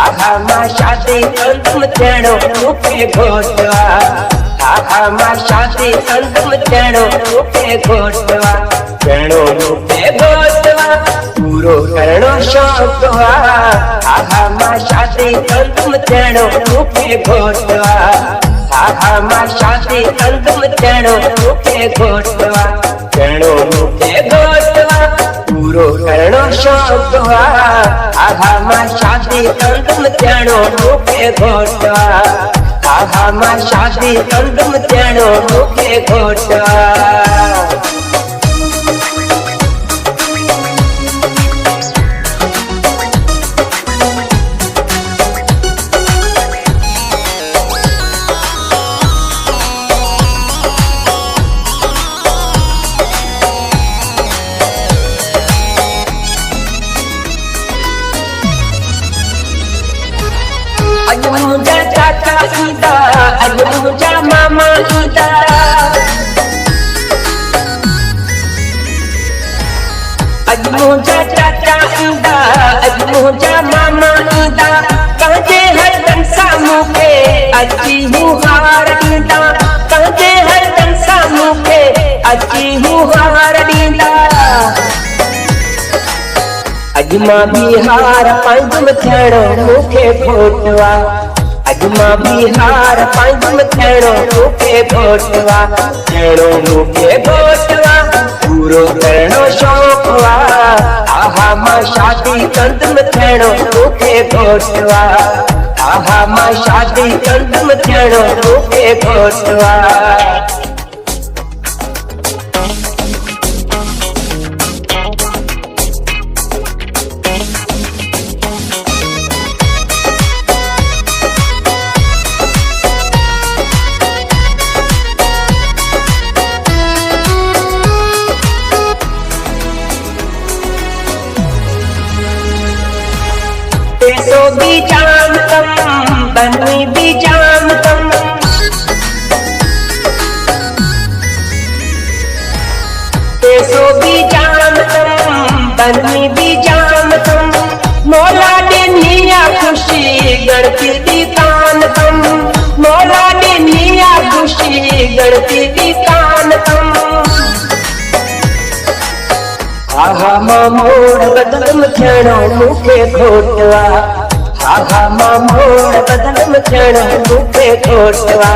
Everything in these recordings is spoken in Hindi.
आहा मां शादी अंतम थियणो मूंखे घोटवा आहा मां शादी अंतम थियणो मूंखे घोटवा थियणो मूंखे घोटवा पूरो करणो शौक़ हुआ आहा मां शादी अंतम थियणो मूंखे घोटवा आहा मां शादी अंतम थियणो मूंखे घोटवा थियणो मूंखे घोटवा पूरो करणो शौक़ हुआ आहा मां शादी अंतम थियणो मूंखे घोटवा आहा मां शादी अंतम थियणो मूंखे घोटवा अज मुझा चाचा ईदा अज मुझा मामा ईदा अज मुझा चाचा ईदा अज मुझा मामा ईदा कहजे हर दंसा मूंखे अची हूँ हार ॾींदा कहजे हर दंसा मूंखे अची हूँ हार ॾींदा अज मां बिहार पंहिंजम थियणो मूंखे घोटवा अज मां बिहार पंहिंजम थियणो मूंखे घोटवा थियणो मूंखे घोटवा पूरो करणो शौक़ हुआ आहा मां शादी कंदम थियणो मूंखे घोटवा आहा मां शादी कंदम थियणो मूंखे घोटवा पैसो भी जाम कम बनी भी जाम कम पैसो भी जाम कम बनी भी जाम कम मौला ॾिनिया खुशी गणपति दी कान कम मौला ॾिनिया खुशी गणपति दी कान कम आहा मां मोड़ बदलम थियणो मूंखे घोटवा आहा मां मोड़ बदलम थियणो मूंखे घोटवा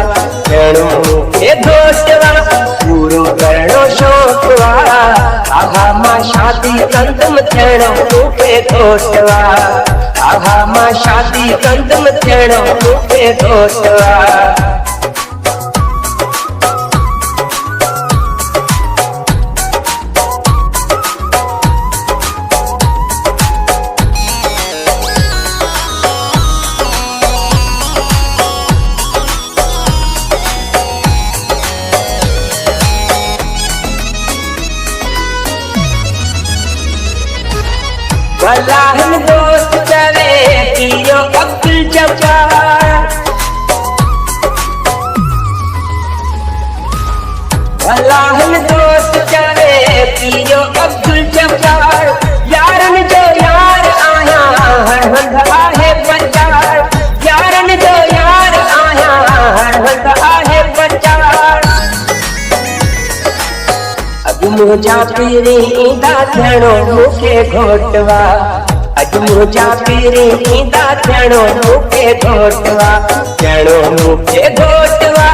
थियणो मूंखे घोटवा पूरो करणो शौक़ हुआ आहा मां शादी कंदम थियणो मूंखे घोटवा आहा मां शादी कंदम थियणो मूंखे घोटवा भला हम दोस्त चले पियो अब्दुल जब्बार भला हम दोस्त चले पियो अब्दुल जब्बार यारन जो यार आया हर हंध आहे बचार यारन जो यार आया हर हंध आहे बचार अज मुझा पीरी ईंदा थियणो मूंखे घोटवा अज मुझा पीरी ईंदा थियणो मूंखे घोटवा थियणो मूंखे घोटवा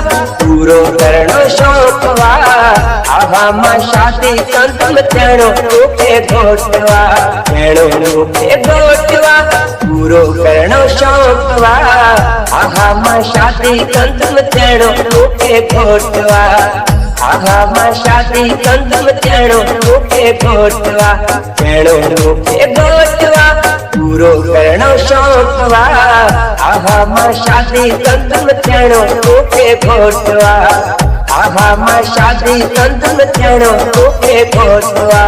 पूरो करणो शौक़ हुआ आहा मां शादी कंदम थियणो मूंखे घोटवा थियणो मूंखे घोटवा पूरो करणो शौक़ हुआ आहा मां शादी कंदम थियणो मूंखे घोटवा आहा मां शादी कंदम थियणो मूंखे घोटवा थियणो मूंखे घोटवा पूरो करणो शौक़ हुआ आहा मां शादी कंदम थियणो मूंखे घोटवा आहा मां शादी कंदम थियणो मूंखे घोटवा